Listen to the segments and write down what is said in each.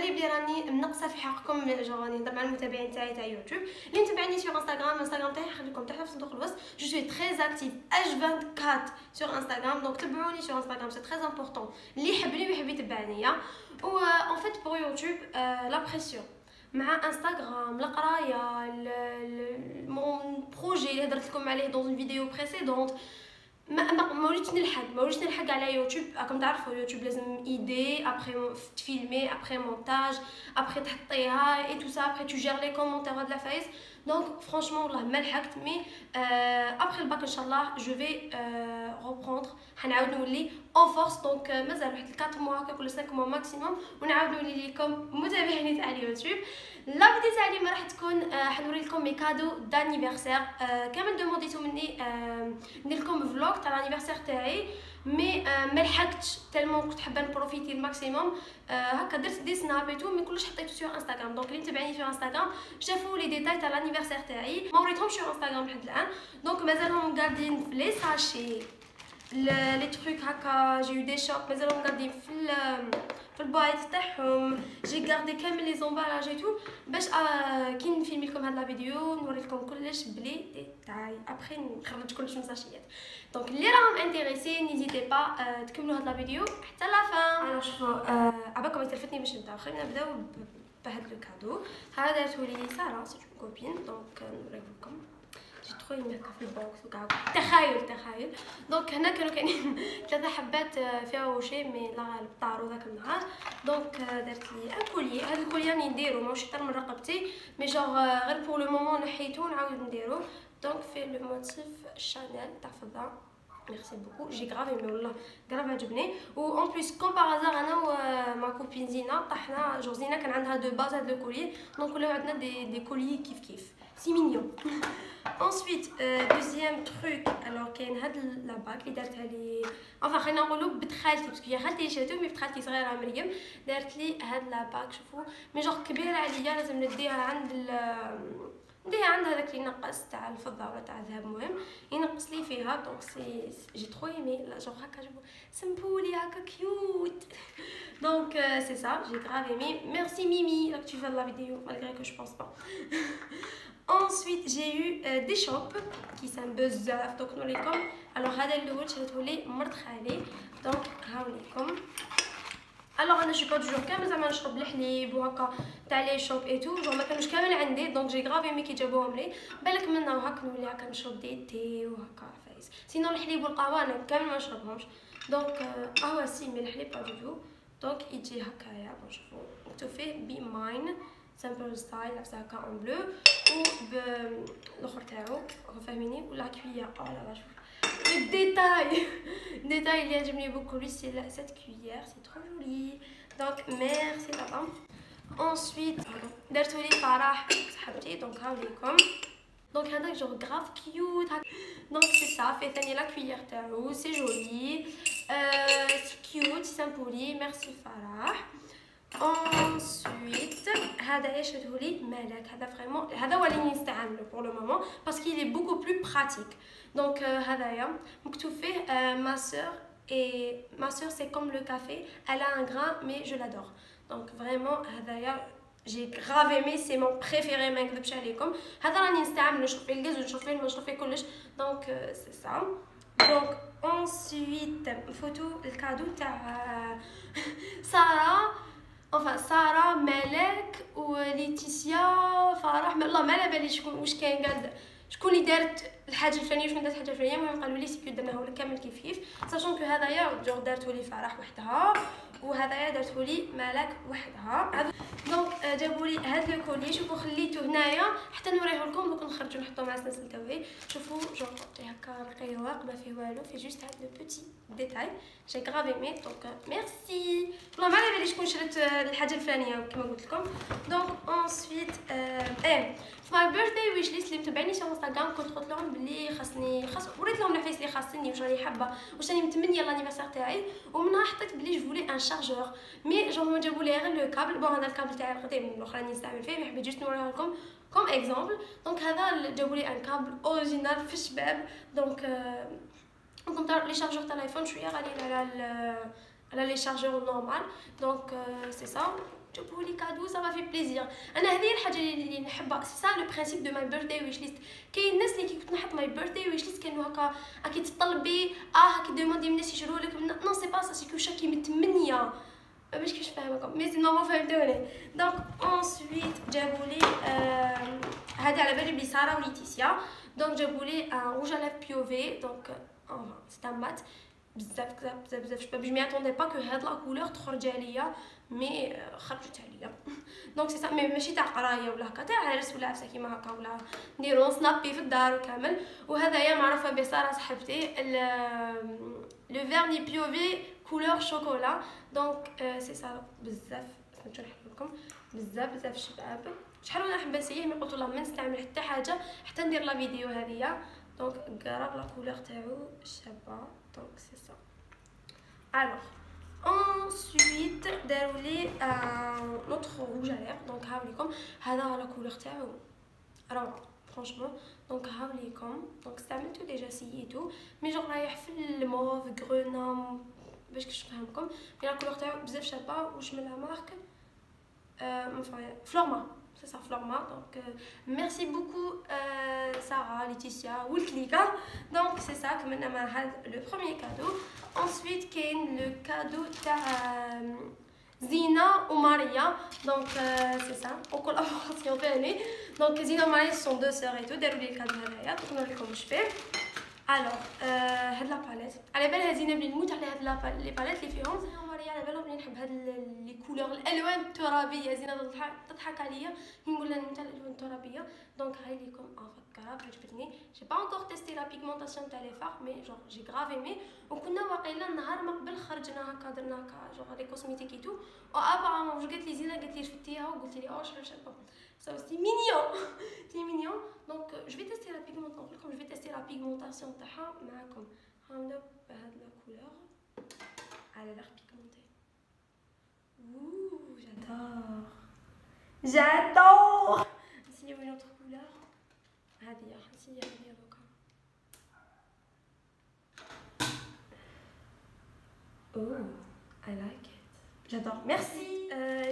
سوري بلي راني منقصه في حقكم، جو راني نهضر مع المتابعين تاعي تاع يوتيوب اللي متابعيني سور انستغرام تاعي نخليكم تحت في صندوق الوصف. جو سوي تري اكتيف H24 سور انستغرام، دونك تبعوني سور انستغرام، سي تري امبورطون اللي يحبني ويحب يتبعني. و ان فيت بور يوتيوب لا بريسيون مع انستغرام، القرايه، مون بروجي اللي هضرت لكم عليه دون فيديو بريسيدونت، ما وليتش نلحق على يوتيوب. راكم تعرفوا يوتيوب لازم ايدي ابري تفيلمي ابري مونتاج ابري تحطيها اي تو سا ابري تو جير لي كومونتير هاد لا فايس. دونك فرانشمون والله ما لحقت، مي ابري الباك ان شاء الله جو في ريبروندر، حنعاود نولي اون فورس. دونك مازال واحد 4 موا هكا ولا 5 موا ماكسيموم ونعاود نولي لكم متابعيني تاع اليوتيوب. لا فيديو تاع اليوم راح تكون حنوري لكم مي كادو دانيفرسير. كامل دومونديتو مني ندير لكم فلوق تاع لانيفرسير تاعي، مي ما لحقتش تالمون كنت حابه نبروفيتي الماكسيموم. هكا درت دي سناب ايتو، مي كلش حطيته سور انستغرام. دونك اللي متابعيني سور انستغرام شافوا لي ديتاي تاع لانيفرسير تاعي، ما وريتهمش سور انستغرام لحد الان. دونك مازالهم قاعدين في لي ساشي لي تروك هكا، جي دي شوب مازالهم قاعدين في البايت تاعهم. جي غاردي كامل لي زومبالاج اي تو باش كي نفيلم لكم هاد لا فيديو نوري لكم كلش بلي ديتاي ابري نخرج كلش من ساشيات. دونك اللي راهم انتريسي نيزيتي با تكملوا هاد لا فيديو حتى لا فان. انا شوفوا عباكم يتلفتني باش نبداو. خلينا نبداو بهاد لو كادو. هذا دارتو لي ساره سي اون كوبين، دونك نوريه لكم. جي ترو يمكا في البوكس وكاع تخيل. دونك هنا كانوا كاينين 3 حبات فيها وشي، مي لا غالب طاروا ذاك النهار. دونك درت لي ان كولي. هذا الكولي راني نديرو ماهوش طار من رقبتي، مي جوغ غير بور لو مومون نحيتو نعاود نديرو. دونك في لو موتيف شانيل تاع فضه، ميرسي بوكو. جي غرافي مي والله غراف عجبني. و اون بليس كوم بارازار انا و ما كوبين زينه طحنا، جو زينه كان عندها دو باز هاد لو كولي، دونك ولاو عندنا دي كولي كيف سي مينيون. ensuite deuxième truc alors كاين هاد لاباك اللي دارتها لي enfin خلينا نقولوا بنت خالتي باسكو هي خالتي شاتو، مي بنت خالتي صغيره مريم دارت لي هاد لاباك. شوفوا مي جوغ كبيره عليا، لازم نديها عند هذاك اللي ينقص تاع الفضه ولا تاع الذهب، المهم ينقص لي فيها. دونك سي جي ترو ايمي لا جوغ هكا شوفوا سمبولي هكا كيوت. دونك سي سا جي غراف ايمي. ميرسي ميمي راك تشوف لا فيديو malgré que je pense pas. Ensuite j'ai eu des shops qui sont بزاف. دونك نوريكم. alors هذا الاول شريته لي مرت خالي، دونك هاوليكم. alors انا شي با دوجور كامل زعما نشرب الحليب وهكا تاع لي شوب اي تو، جو ما كانوش كامل عندي. دونك جي غرافي مي كي جابوهم لي بالك منا وهكا نولي هكا نشرب دي تي وهكا فايس. سينو الحليب والقهوه انا كامل ما نشربهمش. دونك قهوه سي مي الحليب با دوجو. دونك يجي هكايا نشوفو مكتوب فيه بي ماين سامبل ستايل لابسه هكا اون بلو و الاخر تاعو فاهميني. ولا كويير او لا شوف الديتاي اللي عجبني بوكو لي سي سيت كويير سي ترو جولي. دونك ميرسي بابا. انسويت درتو لي فرح صاحبتي، دونك هاوليكم. دونك هذاك جوغ غراف كيوت هاك. دونك سي سا في ثاني لا كويير تاعو سي جولي سي كيوت سي سامبولي. ميرسي فرح. ensuite هذا شريته لي مالك. هذا فريمون هذا هو اللي نستعمله pour le moment parce qu'il est beaucoup plus pratique. donc هذايا مكتوب فيه ma sœur c'est comme le café, elle a un grain mais je l'adore. donc vraiment هذايا j'ai grave aimé, c'est mon préféré ما نكذبش عليكم. هذا راني نستعمله نشرب فيه الغاز ونشرب فيه الماء ونشرب فيه كلش. donc c'est ça. donc ensuite فوتو الكادو تاع سارة، enfin ساره مالك وليتيسيا فرح. والله ما على بالي شكون واش كاين قاعد شكون اللي دارت الحاجه الفلانيه وشكون دارت الحاجه الفلانيه. المهم قالوا لي سيكو درناه ولا كامل كيف ساشون كو هذايا جوغ دارتو لي فرح وحدها وهذايا دارتو لي مالك وحدها. دونك جابوا لي هاد لو كولي. شوفوا خليته هنايا حتى نوريه لكم. دوك نخرجوا نحطوه مع السلسله تاوعي. شوفوا جوغ هكا رقيق ما فيه والو، في جوست هاد لو بوتي ديتاي جي غراف ايمي. دونك ميرسي. والله ما على بالي شكون شريت الحاجه الفلانيه كما قلت لكم. دونك انسويت في ماي بيرثداي ويش ليست اللي متابعيني في انستغرام كنت قلت لهم بلي وريت لهم العفايس اللي خاصني واش راني حابه واش راني متمنيه لانيفرسير تاعي، ومنها حطيت بلي جو فولي ان شارجور. مي جو هما جابوا لي غير لو كابل. بون هذا الكابل تاعي القديم الاخر راني نستعمل فيه، حبيت جوست نوريه لكم كوم اكزامبل. دونك هذا جابوا لي ان كابل اوريجينال في الشباب. دونك كنت لي شارجور تاع الايفون شويه غاليين على على لي شارجور نورمال. دونك سي سا، جابوا لي كادو سا في بليزير. انا هذه الحاجه اللي نحبها، سي سا لو برينسيپ دو ماي بيرثداي ويش ليست. كاين الناس اللي كي كنت نحط ماي بيرثداي ويش ليست كانوا هكا كي تطلبي هكا دوموندي من الناس يشروا لك. نو سي با سا، سي كوشا كي متمنيه باش كيفاش نفهمكم، مي سي نورمال فهمتوني. دونك انسويت جابوا لي هذه على بالي بلي ساره وليتيسيا. دونك جابوا لي روج على بيوفي. دونك سي ان مات بزاف بزاف بزاف بزاف شباب. جو مي اتوندي با كو هاد لا كولور تخرج عليا، مي خرجت عليا. دونك سي سا، مي ماشي تاع قرايه ولا هكا، تاع عرس ولا عفسه كيما هكا، ولا نديرو سنابي في الدار وكامل. وهذايا معروفه بساره صاحبتي لو فيرني بيوفي كولور شوكولا. دونك سي سا بزاف، نشوف لكم بزاف بزاف شباب. شحال وانا نحب نسيه، مي قلت والله ما نستعمل حتى حاجه حتى ندير لا فيديو هذيا. دونك قراب لا كولور تاعو شابه. دونك سي سا. الوغ ensuite داروا لي نوتر روج على ليغ. دونك هاوليكم هذا لا كولور تاعو روعه فرانشمون. دونك هاوليكم. دونك استعملتو ديجا سييتو، مي جو رايح في الموف غرونا باش كيفاش نفهمكم. مي لا كولور تاعو بزاف شابه. واش من لا مارك فلورما، سي سا فلورما. دونك ميرسي بوكو ساره ليتيسيا والكليكا. دونك سي سا كملنا مع هذا لو بروميير كادو. انسويت كاين لو كادو تاع زينه وماريا. دونك سي سا او كولابوراسيون ثاني. دونك زينه وماريا سون دو سور ايتو، داروا لي الكادو هذايا. دونك نوريكم واش فيه. الوغ هاد لا باليت على بالها زينه بلي نموت على هاد لي باليت اللي فيهم زينه وماريا. على بالهم بلي نحب هاد لي كولور الالوان الترابيه. زينه تضحك عليا كي نقول لها نموت على الالوان الترابيه. دونك هاي ليكم افكار عجبتني. جي با انكور تيستي لا بيغمونطاسيون تاع لي فار، مي جونغ جي غراف ايمي. وكنا واقيلا النهار ما قبل خرجنا هكا درنا هكا جونغ لي كوسميتيك ايتو. و ابارامون واش قالت لي زينه، قالت لي شفتيها وقلت لي شابه ça aussi mignon. C'est mignon. Donc je vais tester la pigmentation. Comme je vais tester la pigmentation تاعها معكم. هنبدا بهاد لا كولور على l'air pigmenté. Ouh, j'adore. نسيو une autre couleur. هذه نسيو هذه دوكا. Oh, I like it. J'adore. Merci.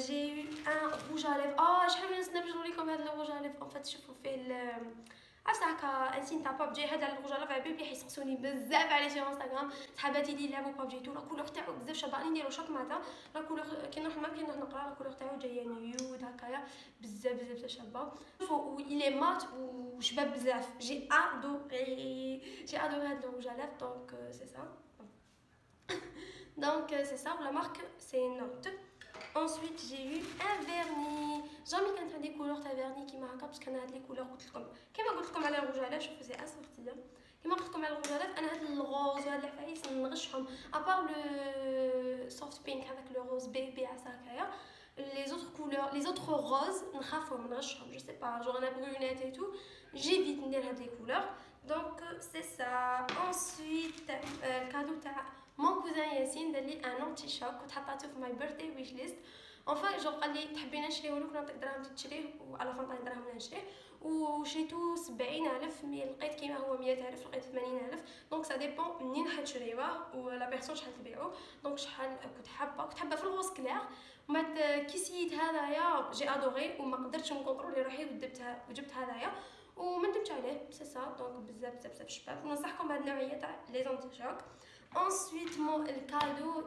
J'ai eu un rouge à lèvres. شحال من سناب نوريكم هذا الروج à lèvres. En fait شوفوا فيه عرفتي هكا انسين تاع بابجي. هذا الروج à lèvres على بالي حيصقسوني بزاف عليه في انستغرام. صحاباتي اللي يلعبوا بابجي تو لا كولور تاعو بزاف شابه. راني نديرو شاك ماتا لا كولور كي نروح ما كي نقرا لا كولور تاعو جايه نيود هكايا بزاف بزاف شابه. و il est mat وشباب بزاف. جي ادوري هذا الروج à lèvres. دونك سي سا. Donc c'est ça, la marque c'est Note. Ensuite j'ai eu un vernis. Jamais كانت عندي كولور تاع vernis كيما هكا، باسكو انا هاد لي كولور قلت لكم كيما قلت لكم على الروج على شوفوا سي اسورتي. كيما قلت لكم على الروج على انا هاد الغوز وهاد العفايس نغشهم ابار لو سوفت بينك هذاك لو روز بيبي عسى هكايا. les autres couleurs les autres roses نخافهم نغشهم je sais pas genre انا برونيت et tout j'évite ندير هاد لي كولور. donc c'est ça. ensuite الكادو تاع مون كوزان ياسين دار لي ان انتي شوك كنت حطاته في ماي بيرثداي ويش ليست. اونفا جو قال لي تحبين نشريه لك نعطيك دراهم تشريه، وعلى فانطاني دراهم نشريه. وشريتو 70,000 مي لقيت كيما هو 100,000 لقيت 80,000. دونك سا ديبون منين حتشريوه ولا بيرسون شحال تبيعو. دونك شحال كنت حابه في الغوز كلير. وما كي سيت هذايا جي ادوري وما قدرتش نكونطرولي روحي وجبت هذايا وما ندمتش عليه. سي سا. دونك بزاف بزاف بزاف شباب ننصحكم بهاد النوعيه تاع لي زونتي شوك. ensuite الكادو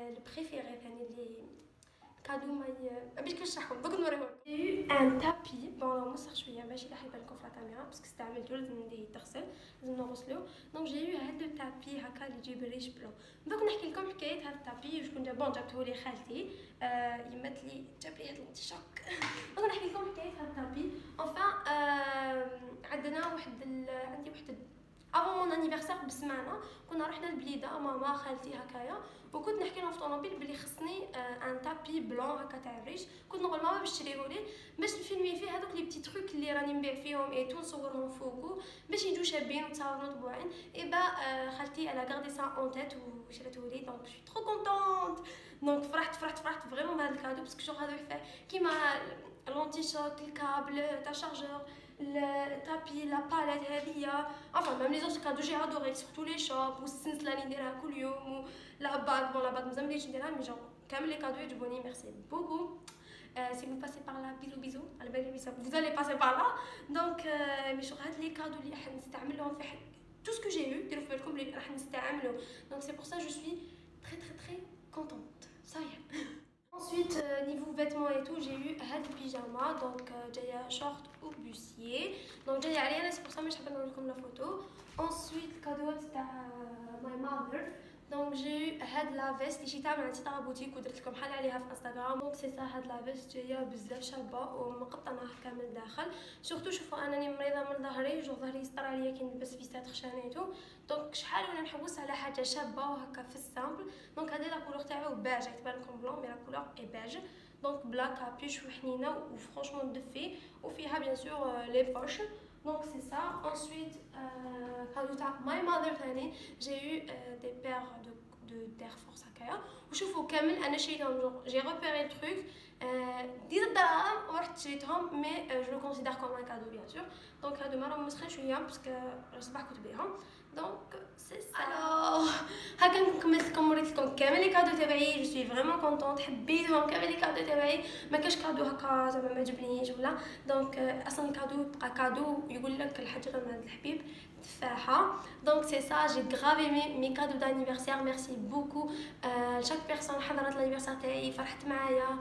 البريفيري ثاني اللي كادو ماي باش كيفاش نشرحكم دوك نوريهم. ان تابي بون نوسخ شويه ماشي اللي حيبان لكم في الكاميرا باسكو استعملته لازم نديه يتغسل لازم نغسلو. دونك جي هاد لو تابي هكا اللي يجيب الريش بلون. دوك نحكي لكم حكايه هاد التابي. شكون بون جابته لي خالتي يمات لي جاب لي هاد لونتي شوك. دونك نحكي لكم حكايه هاد التابي. انفا عندنا عندي واحد افون مون انيفرسير بسمانه كنا رحنا لبليده ماما خالتي هكايا وكنت نحكي لهم في طوموبيل بلي خصني ان تابي بلون هكا تاع الريش. كنت نقول ماما باش تشريهولي باش نفيلمي فيه هذوك لي بتي تروك اللي راني نبيع فيهم اي تو نصورهم فوقو باش يجوا شابين وتصاوروا مطبوعين. اي با خالتي الا غاردي سا اون تيت وشراتهولي. دونك جو ترو كونطونط. دونك فرحت فريمون بهذا الكادو باسكو جو هذا كيما لونتي شوك الكابل تاع شارجور التابي لا باليت هذيا enfin même les autres cadeaux j'ai adoré surtout les shops والسلسله اللي نديرها كل يوم لا باك بون لا باك مازال مليتش نديرها مي جون كامل لي كادو يعجبوني ميرسي بوكو si vous passez par là bisous على بالي vous allez passer par là donc مي شغل هاد لي كادو اللي راح نستعملهم في tout ce que j'ai eu ديروا في بالكم اللي راح نستعملوا donc c'est pour ça je suis très contente ça y est. Ensuite, niveau vêtements et tout, j'ai eu un pyjama, donc j'ai un short ou bustier. Donc j'ai rien, c'est pour ça que je vais vous montrer la photo. Ensuite, cadeau de my mother. Donc j'ai eu la veste اللي شريتها من عند تاع بوتيك ودرت لكم حال عليها في انستغرام. دونك سي سا هاد لا فيست جايه بزاف شابه ومقطناها كامل داخل. سورتو شوفوا انني مريضه من ظهري، جو ظهري يسطر عليا كي نلبس فيسات خشانيتو. دونك شحال وانا نحوس على حاجه شابه وهكا في السامبل. دونك هذه لا كولور تاعو باج، تبان لكم بلون مي لا كولور اي باج. دونك بلا كابيش وحنينه وفرونشمون دفي وفيها بيان سور لي بوش. Donc c'est ça. Ensuite, my mother ثاني j'ai eu des paires de d'Air Force هكايا وشوفوا كامل انا شريتهم جونغ جي ريبيري التروك 10 دراهم ورحت شريتهم مي جو لو كونسيدير كوم ان كادو بيان سور. دونك هادو راهم مسخين شويه باسكو الصباح كنت بيهم. دونك سي سا. الوغ هكا كملت لكم وريت لكم كامل لي كادو تاعي. جو سوي فريمون كونطونط، حبيتهم كامل لي كادو تاعي. ما كاش كادو هكا زعما ما عجبنيش ولا. دونك اصلا الكادو بقى كادو يقول لك الحاجه من عند الحبيب تفاحه. دونك سي سا جي غراف ايمي مي كادو دانيفرسير. ميرسي بوكو شاك بيرسون حضرت لانيفرسير تاعي فرحت معايا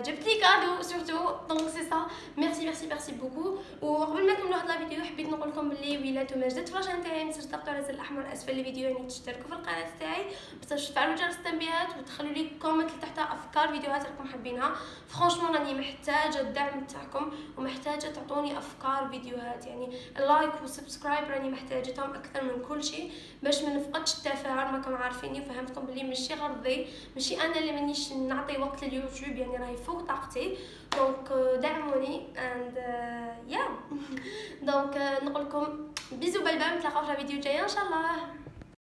جبت لي كادو سورتو. دونك سي سا ميرسي بوكو. وقبل ما نكملوا هاد لا فيديو حبيت نقول لكم بلي ويلا نتوما جدد في لاشين تاعي متنساوش تضغطوا على الزر الاحمر اسفل الفيديو يعني تشتركوا في القناه تاعي باش تفعلوا جرس التنبيهات وتخلوا لي كومنت اللي تحتها افكار فيديوهات راكم حابينها. فرانشمون راني محتاجه الدعم تاعكم ومحتاجه تعطوني افكار فيديوهات يعني اللايك والسبسكرايب راني محتاجتهم اكثر من كل شيء باش ما نفقدش التفاعل. راكم عارفيني وفهمتكم بلي ماشي غرضي ماشي انا اللي مانيش نعطي وقت لليوتيوب يعني راهي فوق طاقتي. دونك دعموني اند يا دونك نقول لكم بيزو باي باي نتلاقاو في الفيديو الجاي ان شاء الله.